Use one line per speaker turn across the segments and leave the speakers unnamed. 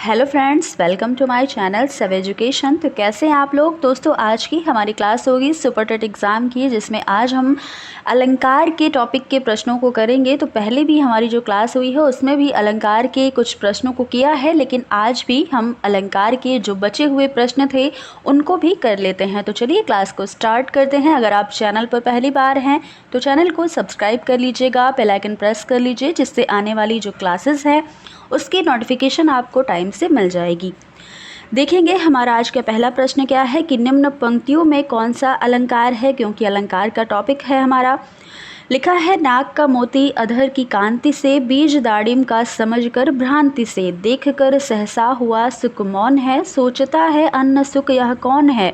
Hello friends, welcome to my channel सब education. तो कैसे हैं आप लोग। दोस्तों, आज की हमारी क्लास होगी सुपर टेट एग्ज़ाम की, जिसमें आज हम अलंकार के टॉपिक के प्रश्नों को करेंगे। तो पहले भी हमारी जो क्लास हुई है उसमें भी अलंकार के कुछ प्रश्नों को किया है, लेकिन आज भी हम अलंकार के जो बचे हुए प्रश्न थे उनको भी कर लेते हैं। तो चलिए क्लास को स्टार्ट करते हैं। अगर आप चैनल पर पहली बार हैं तो चैनल को सब्सक्राइब कर लीजिएगा, बेल आइकन प्रेस कर लीजिए, जिससे आने वाली जो क्लासेस है उसकी नोटिफिकेशन आपको टाइम से मिल जाएगी। देखेंगे हमारा आज का पहला प्रश्न क्या है कि निम्न पंक्तियों में कौन सा अलंकार है, क्योंकि अलंकार का टॉपिक है हमारा। लिखा है, नाक का मोती अधर की कांति से, बीज दाड़िम का समझकर भ्रांति से, देखकर सहसा हुआ सुख मौन है, सोचता है अन्न सुख यह कौन है।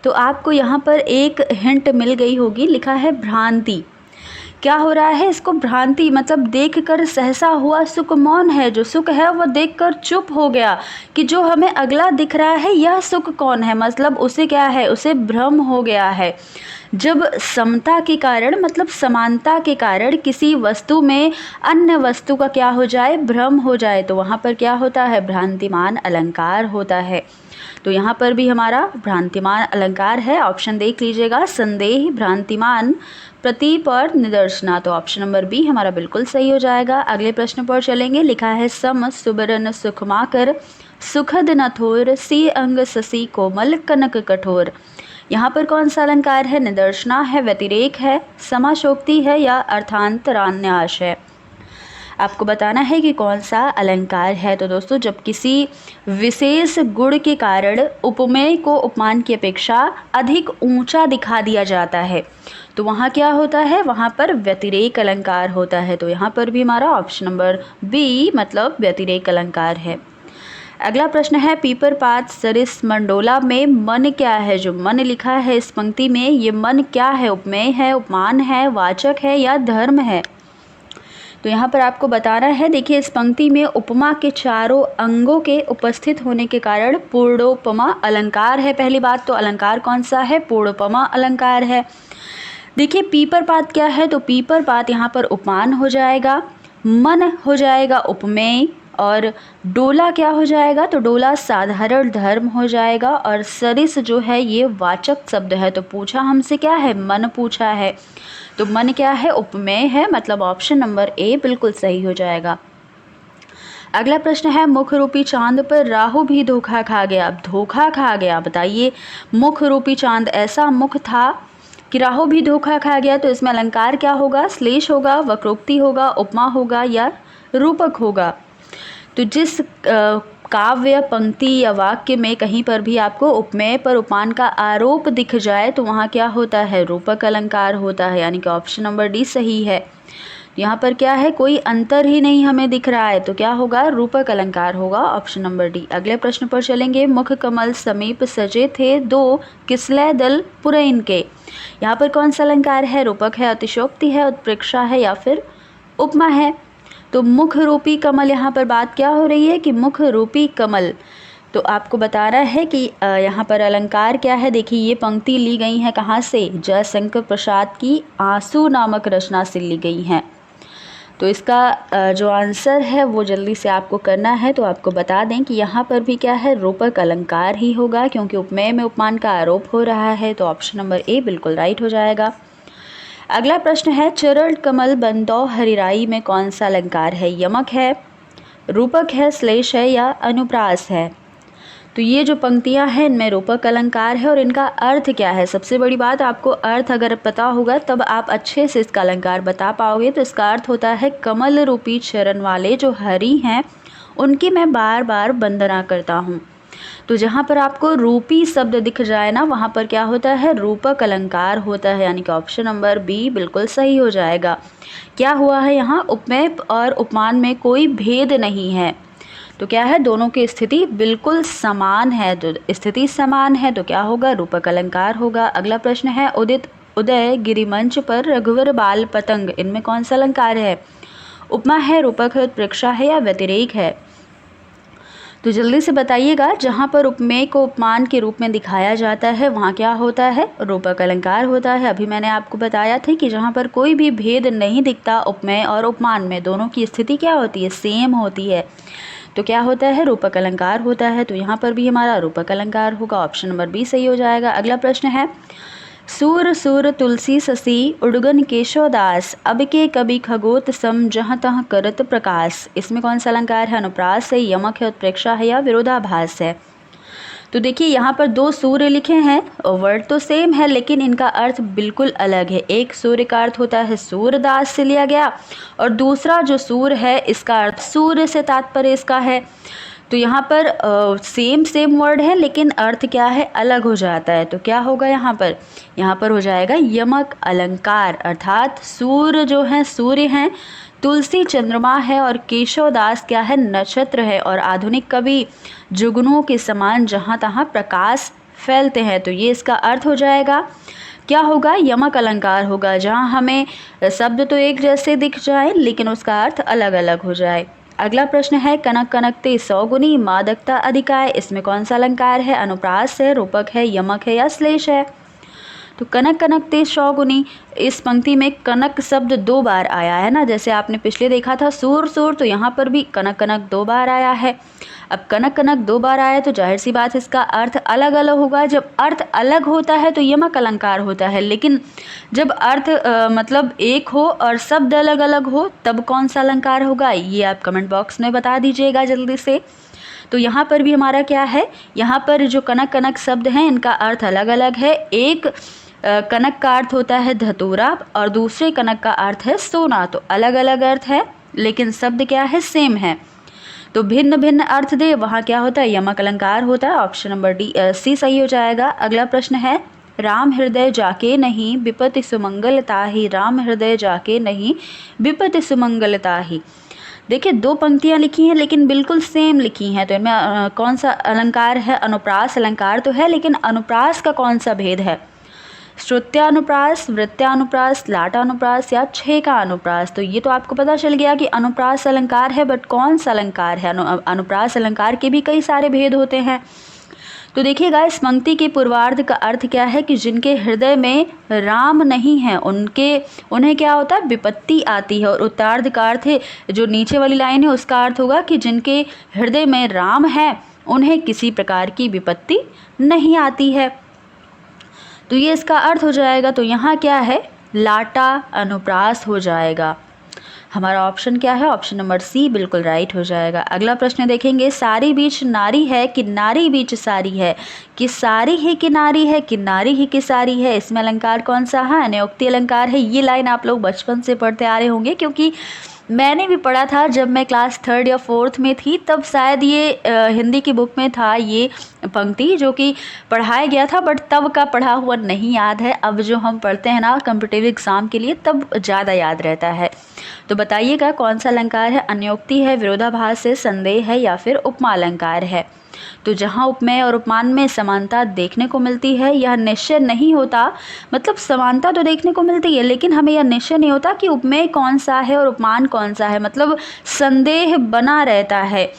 तो आपको यहाँ पर एक हिंट मिल गई होगी। लिखा है भ्रांति। क्या हो रहा है, इसको भ्रांति मतलब देखकर सहसा हुआ सुख मौन है। जो सुख है वो देखकर चुप हो गया कि जो हमें अगला दिख रहा है यह सुख कौन है, मतलब उसे क्या है, उसे भ्रम हो गया है। जब समता के कारण मतलब समानता के कारण किसी वस्तु में अन्य वस्तु का क्या हो जाए, भ्रम हो जाए, तो वहाँ पर क्या होता है, भ्रांतिमान अलंकार होता है। तो यहाँ पर भी हमारा भ्रांतिमान अलंकार है। ऑप्शन देख लीजिएगा, संदेह, भ्रांतिमान, प्रतीप और निदर्शना। तो ऑप्शन नंबर बी हमारा बिल्कुल सही हो जाएगा। अगले प्रश्न पर चलेंगे। लिखा है, सम सुबरन सुखमाकर, सुखद न थोर, सी अंग ससी कोमल, कनक कठोर। यहाँ पर कौन सा अलंकार है, निदर्शना है, व्यतिरेक है, समाशोक्ति है या अर्थांतरान्यास है। आपको बताना है कि कौन सा अलंकार है। तो दोस्तों, जब किसी विशेष गुण के कारण उपमेय को उपमान की अपेक्षा अधिक ऊंचा दिखा दिया जाता है तो वहाँ क्या होता है, वहाँ पर व्यतिरेक अलंकार होता है। तो यहाँ पर भी हमारा ऑप्शन नंबर बी मतलब व्यतिरेक अलंकार है। अगला प्रश्न है, पीपर पात सरिस मंडोला में मन क्या है। जो मन लिखा है इस पंक्ति में, ये मन क्या है, उपमेय है, उपमान है, वाचक है या धर्म है। तो यहाँ पर आपको बताना है। देखिए, इस पंक्ति में उपमा के चारों अंगों के उपस्थित होने के कारण पूर्णोपमा अलंकार है। पहली बात तो अलंकार कौन सा है, पूर्णोपमा अलंकार है। देखिए, पीपर पात क्या है, तो पीपर पात यहाँ पर उपमान हो जाएगा, मन हो जाएगा उपमेय, और डोला क्या हो जाएगा, तो डोला साधारण धर्म हो जाएगा, और सरिस जो है ये वाचक शब्द है। तो पूछा हमसे क्या है, मन पूछा है, तो मन क्या है, उपमेय है, मतलब ऑप्शन नंबर ए बिल्कुल सही हो जाएगा। अगला प्रश्न है, मुख रूपी चांद पर राहु भी धोखा खा गया। अब धोखा खा गया, बताइए, मुख रूपी चांद ऐसा मुख था कि राहु भी धोखा खा गया। तो इसमें अलंकार क्या होगा, श्लेष होगा, वक्रोक्ति होगा, उपमा होगा या रूपक होगा। तो जिस काव्य पंक्ति या वाक्य में कहीं पर भी आपको उपमेय पर उपमान का आरोप दिख जाए तो वहाँ क्या होता है, रूपक अलंकार होता है, यानी कि ऑप्शन नंबर डी सही है। यहाँ पर क्या है, कोई अंतर ही नहीं हमें दिख रहा है, तो क्या होगा, रूपक अलंकार होगा, ऑप्शन नंबर डी। अगले प्रश्न पर चलेंगे। मुख कमल समीप सजे थे दो, किसलय दल पुरैन के। यहाँ पर कौन सा अलंकार है, रूपक है, अतिशयोक्ति है, उत्प्रेक्षा है या फिर उपमा है। तो मुख रूपी कमल, यहाँ पर बात क्या हो रही है कि मुख रूपी कमल। तो आपको बताना है कि यहाँ पर अलंकार क्या है। देखिए, ये पंक्ति ली गई है कहाँ से, जयशंकर प्रसाद की आंसू नामक रचना से ली गई हैं। तो इसका जो आंसर है वो जल्दी से आपको करना है। तो आपको बता दें कि यहाँ पर भी क्या है, रूपक अलंकार ही होगा, क्योंकि उपमेय में उपमान का आरोप हो रहा है। तो ऑप्शन नंबर ए बिल्कुल राइट हो जाएगा। अगला प्रश्न है, चरण कमल बंदौ हरिराई में कौन सा अलंकार है, यमक है, रूपक है, श्लेष है या अनुप्रास है। तो ये जो पंक्तियां हैं इनमें रूपक अलंकार है, और इनका अर्थ क्या है। सबसे बड़ी बात, आपको अर्थ अगर पता होगा तब आप अच्छे से इसका अलंकार बता पाओगे। तो इसका अर्थ होता है, कमल रूपी चरण वाले जो हरि हैं उनकी मैं बार बार वंदना करता हूँ। तो जहाँ पर आपको रूपी शब्द दिख जाए ना, वहाँ पर क्या होता है, रूपक अलंकार होता है, यानी कि ऑप्शन नंबर बी बिल्कुल सही हो जाएगा। क्या हुआ है यहाँ, उपमेय और उपमान में कोई भेद नहीं है, तो क्या है, दोनों की स्थिति बिल्कुल समान है। तो स्थिति समान है तो क्या होगा, रूपक अलंकार होगा। अगला प्रश्न है, उदित उदय गिरिमंच पर रघुवर बाल पतंग, इनमें कौन सा अलंकार है, उपमा है, रूपक है, उत्प्रेक्षा है या व्यतिरेक है। तो जल्दी से बताइएगा। जहाँ पर उपमेय को उपमान के रूप में दिखाया जाता है वहाँ क्या होता है, रूपक अलंकार होता है। अभी मैंने आपको बताया था कि जहाँ पर कोई भी भेद नहीं दिखता उपमेय और उपमान में, दोनों की स्थिति क्या होती है, सेम होती है। तो क्या होता है, रूपक अलंकार होता है। तो यहाँ पर भी हमारा रूपक अलंकार होगा, ऑप्शन नंबर बी सही हो जाएगा। अगला प्रश्न है, सूर सूर तुलसी ससी उड़गन केशवदास अब के कवि खगोत सम जहाँ तहाँ करत प्रकाश। इसमें कौन सा अलंकार है, अनुप्रास है, यमक है, उत्प्रेक्षा है या विरोधाभास है। तो देखिए यहाँ पर दो सूर्य लिखे हैं और वर्ड तो सेम है लेकिन इनका अर्थ बिल्कुल अलग है। एक सूर्य का अर्थ होता है सूर्यदास से लिया गया और दूसरा जो सूर्य है इसका अर्थ सूर्य से तात्पर्य इसका है। तो यहाँ पर सेम वर्ड है लेकिन अर्थ क्या है, अलग हो जाता है। तो क्या होगा यहाँ पर हो जाएगा यमक अलंकार, अर्थात सूर्य जो है सूर्य हैं, तुलसी चंद्रमा है और केशवदास क्या है, नक्षत्र है और आधुनिक कवि जुगनों के समान जहाँ तहाँ प्रकाश फैलते हैं। तो ये इसका अर्थ हो जाएगा, क्या होगा, यमक अलंकार होगा, जहाँ हमें शब्द तो एक जैसे दिख जाए लेकिन उसका अर्थ अलग अलग हो जाए। अगला प्रश्न है, कनक कनकते सौगुनी मादकता अधिकाय। इसमें कौन सा अलंकार है, अनुप्रास है, रूपक है, यमक है या श्लेष है। तो कनक कनकते सौगुनी, इस पंक्ति में कनक शब्द 2 बार आया है ना, जैसे आपने पिछले देखा था सूर सूर, तो यहाँ पर भी कनक कनक 2 बार आया है। अब कनक कनक 2 बार आया तो जाहिर सी बात है इसका अर्थ अलग अलग होगा। जब अर्थ अलग होता है तो यमक अलंकार होता है, लेकिन जब अर्थ मतलब एक हो और शब्द अलग अलग हो तब कौन सा अलंकार होगा, ये आप कमेंट बॉक्स में बता दीजिएगा जल्दी से। तो यहाँ पर भी हमारा क्या है, यहाँ पर जो कनक कनक शब्द हैं इनका अर्थ अलग अलग है। एक कनक का अर्थ होता है धतूरा और दूसरे कनक का अर्थ है सोना। तो अलग अलग अर्थ है लेकिन शब्द क्या है, सेम है। तो भिन्न भिन्न अर्थ दे वहाँ क्या होता है, यमक अलंकार होता है। ऑप्शन नंबर सी सही हो जाएगा। अगला प्रश्न है, राम हृदय जाके नहीं विपत्ति सुमंगलता ही। राम हृदय जाके नहीं विपत्ति सुमंगलता ही। देखिए 2 पंक्तियाँ लिखी हैं लेकिन बिल्कुल सेम लिखी हैं। तो इनमें कौन सा अलंकार है, अनुप्रास अलंकार तो है लेकिन अनुप्रास का कौन सा भेद है, श्रुत्यानुप्रास, वृत्यानुप्रास, लाटानुप्रास या छेका अनुप्रास। तो ये तो आपको पता चल गया कि अनुप्रास अलंकार है, बट कौन सा अलंकार है। अनुप्रास अलंकार के भी कई सारे भेद होते हैं। तो देखिएगा इस पंक्ति के पूर्वार्ध का अर्थ क्या है कि जिनके हृदय में राम नहीं है उन्हें क्या होता है, विपत्ति आती है। और उत्तरार्ध का अर्थ है, जो नीचे वाली लाइन है उसका अर्थ होगा कि जिनके हृदय में राम है उन्हें किसी प्रकार की विपत्ति नहीं आती है। तो ये इसका अर्थ हो जाएगा। तो यहाँ क्या है, लाटा अनुप्रास हो जाएगा। हमारा ऑप्शन क्या है, ऑप्शन नंबर सी बिल्कुल राइट हो जाएगा। अगला प्रश्न देखेंगे, सारी बीच नारी है कि नारी बीच सारी है, कि सारी ही कि नारी है, कि नारी ही कि सारी है। इसमें अलंकार कौन सा है, अनयोक्ति अलंकार है। ये लाइन आप लोग बचपन से पढ़ते आ रहे होंगे क्योंकि मैंने भी पढ़ा था जब मैं क्लास 3rd या 4th में थी, तब शायद ये हिंदी की बुक में था ये पंक्ति जो कि पढ़ाया गया था, बट तब का पढ़ा हुआ नहीं याद है। अब जो हम पढ़ते हैं ना कॉम्पिटिटिव एग्ज़ाम के लिए तब ज़्यादा याद रहता है। तो बताइएगा कौन सा अलंकार है, अनयोक्ति है, विरोधाभास है, संदेह है या फिर उपमा अलंकार है। तो जहाँ उपमेय और उपमान में समानता देखने को मिलती है, यह निश्चय नहीं होता, मतलब समानता तो देखने को मिलती है लेकिन हमें यह निश्चय नहीं होता कि उपमेय कौन सा है और उपमान कौन सा है, मतलब संदेह बना रहता है।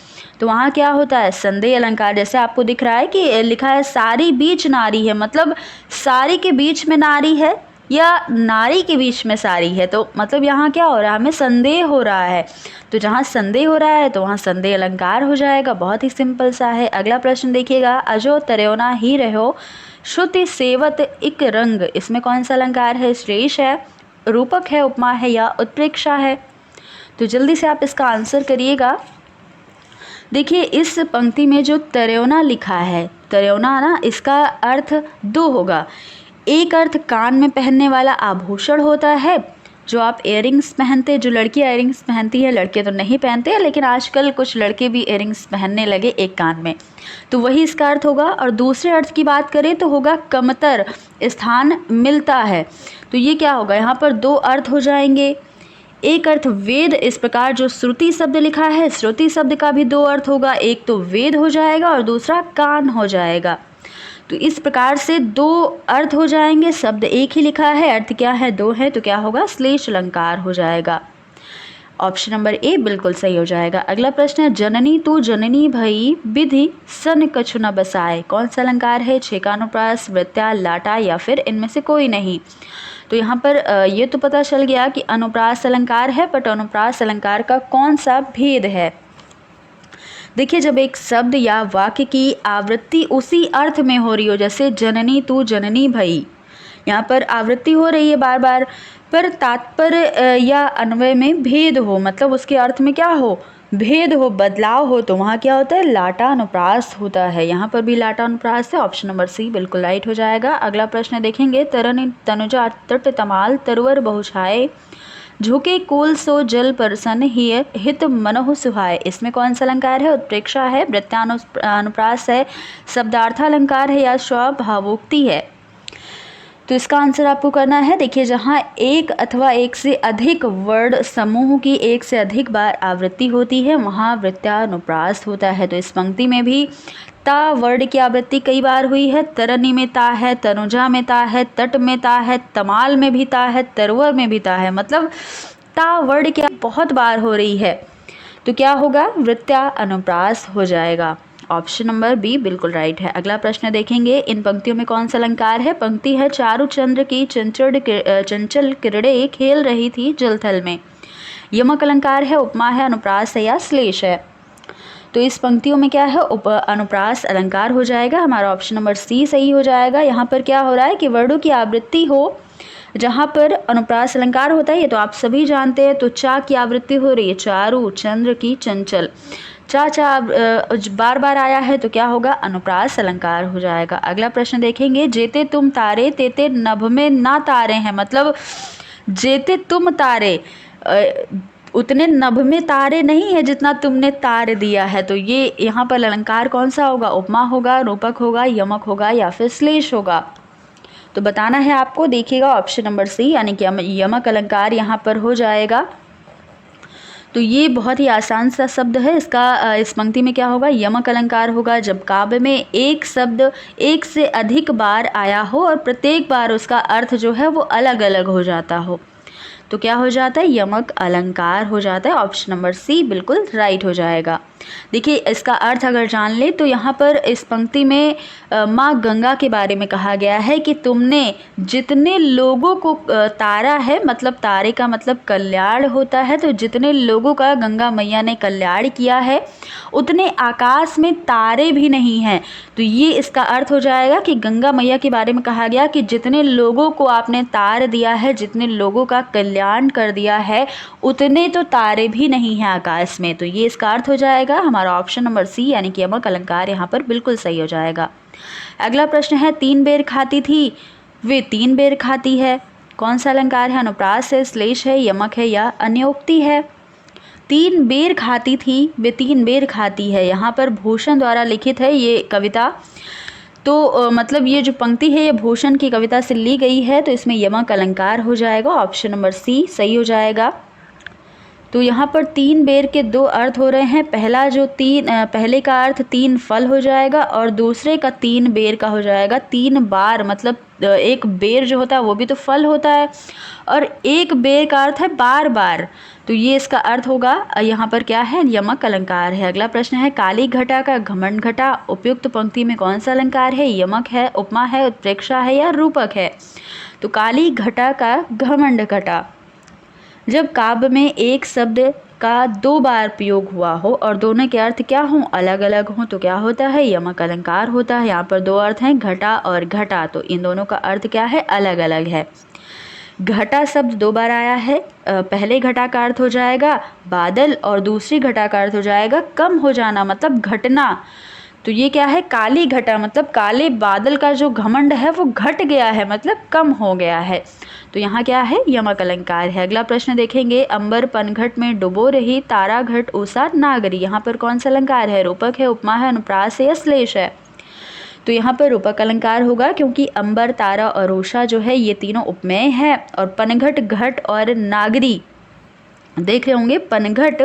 तो वहाँ क्या होता है, संदेह अलंकार। जैसे आपको दिख रहा है कि लिखा है सारी बीच नारी है, मतलब सारी के बीच में नारी है या नारी के बीच में सारी है। तो मतलब यहाँ क्या हो रहा है, हमें संदेह हो रहा है। तो जहाँ संदेह हो रहा है तो वहाँ संदेह अलंकार हो जाएगा। बहुत ही सिंपल सा है। अगला प्रश्न देखिएगा, अजो तरेना ही रहो श्रुति सेवत इक रंग। इसमें कौन सा अलंकार है, श्लेष है, रूपक है, उपमा है या उत्प्रेक्षा है। तो जल्दी से आप इसका आंसर करिएगा। देखिए इस पंक्ति में जो तरेना लिखा है, तरेना ना इसका अर्थ 2 होगा। एक अर्थ कान में पहनने वाला आभूषण होता है, जो आप इयररिंग्स पहनते, जो लड़कियां इयररिंग्स पहनती है, लड़के तो नहीं पहनते हैं लेकिन आजकल कुछ लड़के भी इयररिंग्स पहनने लगे एक कान में, तो वही इसका अर्थ होगा। और दूसरे अर्थ की बात करें तो होगा कमतर, स्थान मिलता है। तो ये क्या होगा, यहाँ पर 2 अर्थ हो जाएंगे। एक अर्थ वेद, इस प्रकार जो श्रुति शब्द लिखा है, श्रुति शब्द का भी 2 अर्थ होगा, एक तो वेद हो जाएगा और दूसरा कान हो जाएगा। तो इस प्रकार से 2 अर्थ हो जाएंगे, शब्द एक ही लिखा है, अर्थ क्या है 2 है, तो क्या होगा, श्लेष अलंकार हो जाएगा। ऑप्शन नंबर ए बिल्कुल सही हो जाएगा। अगला प्रश्न है, जननी तू जननी भई विधि सन कछु न बसाए। कौन सा अलंकार है, छेकानुप्रास, वृत्या, लाटा या फिर इनमें से कोई नहीं। तो यहाँ पर ये तो पता चल गया कि अनुप्रास अलंकार है, बट अनुप्रास अलंकार का कौन सा भेद है। देखिए, जब एक शब्द या वाक्य की आवृत्ति उसी अर्थ में हो रही हो, जैसे जननी तू जननी भई, यहाँ पर आवृत्ति हो रही है बार बार, पर तात्पर्य या अन्वय में भेद हो, मतलब उसके अर्थ में क्या हो, भेद हो, बदलाव हो, तो वहाँ क्या होता है, लाटा अनुप्रास होता है। यहाँ पर भी लाटा अनुप्रास है। ऑप्शन नंबर सी बिल्कुल राइट हो जाएगा। अगला प्रश्न देखेंगे, तरन तनुजा तट तमाल तरवर बहुछाए, झुके कुल सो जल परसन हिय हित मनोह सुहाय। इसमें कौन सा अलंकार है, उत्प्रेक्षा है, वृत्तानुप्रास है, शब्दार्थालंकार है या स्वभावोक्ति है। तो इसका आंसर आपको करना है। देखिए, जहाँ एक अथवा एक से अधिक वर्ड समूह की एक से अधिक बार आवृत्ति होती है वहाँ वृत्तानुप्रास होता है। तो इस पंक्ति में भी ता वर्ड की आवृत्ति कई बार हुई है। तरनी में ता है, तनुजा में ता है, तट में ता है, तमाल में भी ता है, तरवर में भी ता है, मतलब ता वर्ड क्या बहुत बार हो रही है। तो क्या होगा, वृत्तानुप्रास हो जाएगा। ऑप्शन नंबर बी बिल्कुल राइट है। अगला प्रश्न देखेंगे, इन पंक्तियों में कौन सा अलंकार है। पंक्ति है, चारुचंद्र की चंचल किरणें खेल रही थी जलथल में। यमक अलंकार है, उपमा है, अनुप्रास है या श्लेष है। तो इस पंक्तियों में क्या है, अनुप्रास अलंकार हो जाएगा। हमारा ऑप्शन नंबर सी सही हो जाएगा। यहाँ पर क्या हो रहा है कि वर्डों की आवृत्ति हो, जहाँ पर अनुप्रास अलंकार होता है, ये तो आप सभी जानते हैं। तो चा की आवृत्ति हो रही है, चारु चंद्र की चंचल, चा चा बार बार आया है, तो क्या होगा, अनुप्रास अलंकार हो जाएगा। अगला प्रश्न देखेंगे, जेते तुम तारे तेते नभ में ना तारे हैं, मतलब जेते तुम तारे उतने नभ में तारे नहीं है जितना तुमने तार दिया है। तो ये यहाँ पर अलंकार कौन सा होगा, उपमा होगा, रूपक होगा, यमक होगा या फिर श्लेष होगा। तो बताना है आपको। देखिएगा ऑप्शन नंबर सी यानी कि यमक अलंकार यहाँ पर हो जाएगा। तो ये बहुत ही आसान सा शब्द है। इसका इस पंक्ति में क्या होगा, यमक अलंकार होगा जब काव्य में एक शब्द एक से अधिक बार आया हो और प्रत्येक बार उसका अर्थ जो है वो अलग अलग हो जाता हो। तो क्या हो जाता है, यमक अलंकार हो जाता है। ऑप्शन नंबर सी बिल्कुल राइट हो जाएगा। देखिए, इसका अर्थ अगर जान ले तो यहाँ पर इस पंक्ति में माँ गंगा के बारे में कहा गया है कि तुमने जितने लोगों को तारा है, मतलब तारे का मतलब कल्याण होता है, तो जितने लोगों का गंगा मैया ने कल्याण किया है उतने आकाश में तारे भी नहीं हैं। तो ये इसका अर्थ हो जाएगा कि गंगा मैया के बारे में कहा गया कि जितने लोगों को आपने तार दिया है, जितने लोगों का कल्याण कर दिया है, उतने तो तारे भी नहीं हैं आकाश में। तो ये इसका अर्थ हो जाएगा। हमारा ऑप्शन नंबर सी यानी कि यमक अलंकार यहाँ पर बिल्कुल सही हो जाएगा। अगला प्रश्न है, तीन बेर खाती थी वे तीन बेर खाती है, कौन सा अलंकार है, अनुप्रास है, श्लेष है, यमक है या अन्योक्ति है। तीन बेर खाती थी वे तीन बेर खाती है, यहाँ पर भूषण द्वारा लिखित है ये कविता। तो मतलब ये जो पंक्ति है ये भूषण की कविता से ली गई है, तो इसमें यमक अलंकार हो जाएगा। ऑप्शन नंबर सी सही हो जाएगा। तो यहाँ पर तीन बेर के दो अर्थ हो रहे हैं। पहला जो पहले का अर्थ तीन फल हो जाएगा और दूसरे का तीन बेर का हो जाएगा तीन बार, मतलब एक बेर जो होता है वो भी तो फल होता है और एक बेर का अर्थ है बार बार। तो ये इसका अर्थ होगा यहाँ पर क्या है, यमक अलंकार है। अगला प्रश्न है, काली घटा का घमंड घटा उपयुक्त पंक्ति में कौन सा अलंकार है, यमक है, उपमा है, उत्प्रेक्षा है या रूपक है। तो काली घटा का घमंड घटा, जब काव्य में एक शब्द का दो बार प्रयोग हुआ हो और दोनों के अर्थ क्या हों, अलग अलग हों, तो क्या होता है, यमक अलंकार होता है। यहाँ पर दो अर्थ हैं, घटा और घटा, तो इन दोनों का अर्थ क्या है, अलग अलग है। घटा शब्द दो बार आया है। पहले घटा का अर्थ हो जाएगा बादल और दूसरी घटा का अर्थ हो जाएगा कम हो जाना, मतलब घटना। तो ये क्या है, काली घटा, मतलब काले बादल का जो घमंड है वो घट गया है, मतलब कम हो गया है। तो यहाँ क्या है, यमक अलंकार है। अगला प्रश्न देखेंगे, अंबर पनघट में डुबो रही तारा घट उषा नागरी, यहाँ पर कौन सा अलंकार है, रूपक है, उपमा है, अनुप्रास है या श्लेष है। तो यहाँ पर रूपक अलंकार होगा क्योंकि अंबर, तारा और उषा जो है ये तीनों उपमेय है और पनघट, घट और नागरी देख रहे होंगे, पनघट,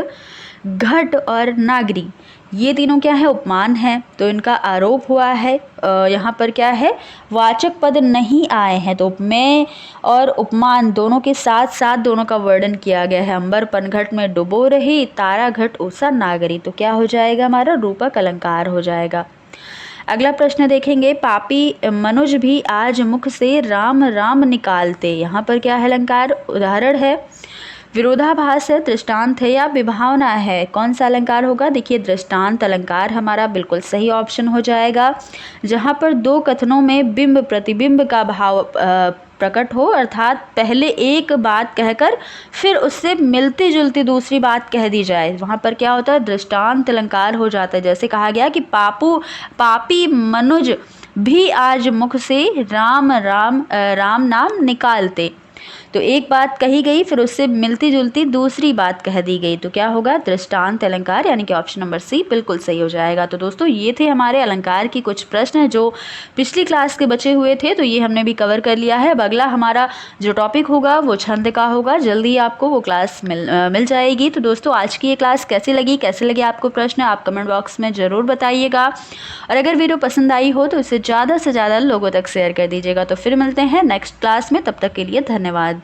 घट और नागरी ये तीनों क्या है, उपमान है। तो इनका आरोप हुआ है, यहाँ पर क्या है, वाचक पद नहीं आए हैं, तो उपमेय और उपमान दोनों के साथ साथ दोनों का वर्णन किया गया है। अंबर पनघट में डुबो रही, तारा घट उषा नागरी, तो क्या हो जाएगा, हमारा रूपक अलंकार हो जाएगा। अगला प्रश्न देखेंगे, पापी मनुज भी आज मुख से राम राम निकालते, यहाँ पर क्या है अलंकार, उदाहरण है विरोधाभास है, दृष्टांत है या विभावना है? कौन सा अलंकार होगा? देखिए दृष्टांत अलंकार हमारा बिल्कुल सही ऑप्शन हो जाएगा। जहाँ पर दो कथनों में बिंब प्रतिबिंब का भाव प्रकट हो, अर्थात पहले एक बात कहकर फिर उससे मिलती जुलती दूसरी बात कह दी जाए, वहाँ पर क्या होता है? दृष्टांत अलंकार हो जाता है। जैसे कहा गया कि पापी मनुज भी आज मुख से राम राम राम नाम निकालते। तो एक बात कही गई फिर उससे मिलती जुलती दूसरी बात कह दी गई, तो क्या होगा? दृष्टांत अलंकार, यानी कि ऑप्शन नंबर सी बिल्कुल सही हो जाएगा। तो दोस्तों ये थे हमारे अलंकार की कुछ प्रश्न जो पिछली क्लास के बचे हुए थे, तो ये हमने भी कवर कर लिया है। अब अगला हमारा जो टॉपिक होगा वो छंद का होगा, जल्दी आपको वो क्लास मिल जाएगी। तो दोस्तों आज की ये क्लास कैसी लगी, कैसे लगे आपको प्रश्न, आप कमेंट बॉक्स में ज़रूर बताइएगा। और अगर वीडियो पसंद आई हो तो इसे ज़्यादा से ज़्यादा लोगों तक शेयर कर दीजिएगा। तो फिर मिलते हैं नेक्स्ट क्लास में, तब तक के लिए धन्यवाद।